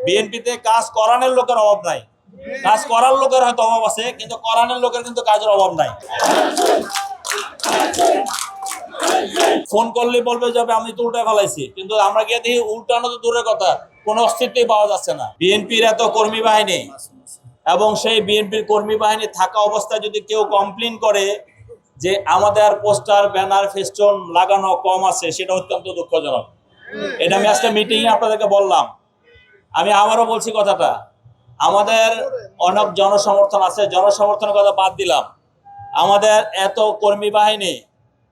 বিএনপিতে কাজ করানোর লোকের অভাব নাই, কাজ করার লোকের হয়তো অভাব আছে, কিন্তু করানোর লোকের কিন্তু কাজের অভাব নাই। ফোন করলে বলবে যাবে আমি তো উল্টায় ফেলাইছি, কিন্তু আমরা গিয়ে দেখি উল্টানো তো দূরের কথা, কোনো অস্তিত্বই পাওয়া যাচ্ছে না। বিএনপির এত কর্মী বাহিনী এবং সেই বিএনপির কর্মী বাহিনী থাকা অবস্থায় যদি কেউ কমপ্লেন করে যে আমাদের পোস্টার ব্যানার ফেস্টুন লাগানো কম আছে, সেটা অত্যন্ত দুঃখজনক। এটা আমি আজকে মিটিংয়ে আপনাদেরকে বললাম। আমি আবারও বলছি কথাটা, আমাদের অনেক জনসমর্থন আছে, জনসমর্থনের কথা বাদ দিলাম, আমাদের এত কর্মী বাহিনী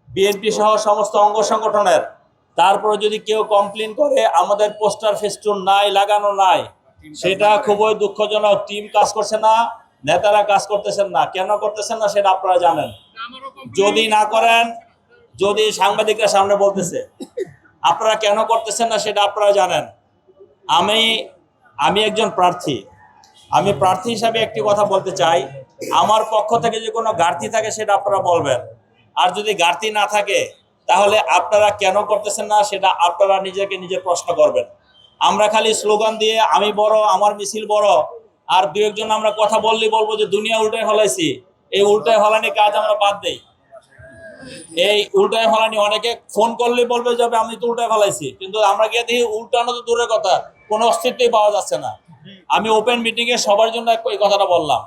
বিএনপি সহ সমস্ত অঙ্গ সংগঠনের, তারপরে যদি কেউ কমপ্লেন করে আমাদের পোস্টার ফেস্টুন নাই, লাগানো নাই, সেটা খুবই দুঃখজনক। টিম কাজ করছে না, নেতারা কাজ করতেছেন না। কেন করতেছেন না সেটা আপনারা জানেন। যদি না করেন, যদি সাংবাদিকরা সামনে বলতেছে, আপনারা কেন করতেছেন না সেটা আপনারা জানেন। আমি একজন প্রার্থী, আমি প্রার্থী হিসাবে একটি কথা বলতে চাই, আমার পক্ষ থেকে যে কোনো ঘাটতি থাকে সেটা আপনারা বলবেন, আর যদি ঘাটতি না থাকে তাহলে আপনারা কেন করতেছেন না সেটা আপনারা নিজেকে নিজে প্রশ্ন করবেন। আমরা খালি স্লোগান দিয়ে আমি বড়, আমার মিছিল বড়, আর দু একজন আমরা কথা বললেই বলবো যে দুনিয়া উল্টায় ফেলাইছি। এই উল্টায় ফেলানি কাজ আমরা বাদ দেই। এই উল্টায় ফেলানি, অনেকে ফোন করলেই বলবে যাবে আমি তো উল্টায় ফেলাইছি, কিন্তু আমরা গিয়ে দেখি উল্টানো তো দূরের কথা, কোনো অস্তিত্বই পাওয়া যাচ্ছে না। আমি ওপেন মিটিংয়ে সবার জন্য এই কথাটা বললাম,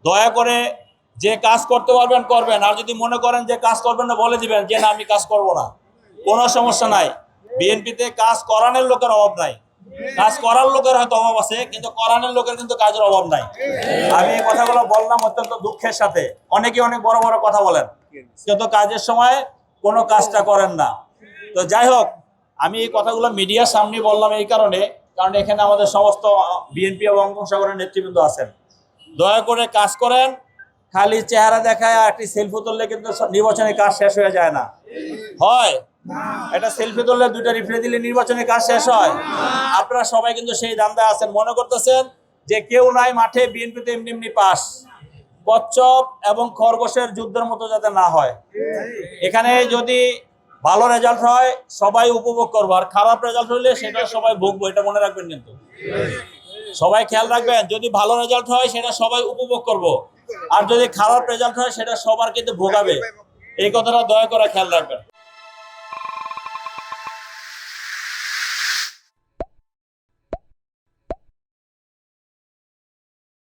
দয়া করে যে কাজ করতে পারবেন করবেন, আর যদি মনে করেন যে কাজ করবেন না বলে দিবেন যে না আমি কাজ করব না, কোনো সমস্যা নাই। বিএনপিতে কাজ করানোর লোকের অভাব নাই, কাজ করার লোকের হয়তো অভাব আছে, কিন্তু করানোর লোকের কিন্তু কাজের অভাব নাই। আমি এই কথাগুলো বললাম অত্যন্ত দুঃখের সাথে। অনেকে অনেক বড় বড় কথা বলেন, কিন্তু কাজের সময় কোনো কাজটা করেন না। তো যাই হোক, আমি এই কথাগুলো মিডিয়ার সামনে বললাম এই কারণে, কারণ এখানে আমাদের সমস্ত বিএনপি এবং অঙ্গনসাগরের নেতৃবৃন্দ আছেন। দয়া করে কাজ করেন, খালি চেহারা দেখায় আর একটি সেলফি তুললে কিন্তু নির্বাচনের কাজ শেষ হয়ে যায় না। হয় এটা সেলফি তুললে দুইটা রিপ্লাই দিলে নির্বাচনের কাজ শেষ হয়? আপনারা সবাই কিন্তু সেই ধান্দায় আছেন, মনে করতেছেন যে কেউ নাই মাঠে, বিএনপিতে এমনি এমনি পাস। কচ্ছপ এবং খরগোশের যুদ্ধের মতো যাতে না হয়। এখানে যদি ভালো রেজাল্ট হয় সবাই উপভোগ করবো, আর খারাপ রেজাল্ট হইলে সেটা সবাই ভুগবো, এটা মনে রাখবেন। কিন্তু সবাই খেয়াল রাখবেন, যদি ভালো রেজাল্ট হয় সেটা সবাই উপভোগ করব, আর যদি খারাপ রেজাল্ট হয় সেটা সবার কিন্তু ভোগাবে। এই কথাটা দয়া করে খেয়াল রাখবেন।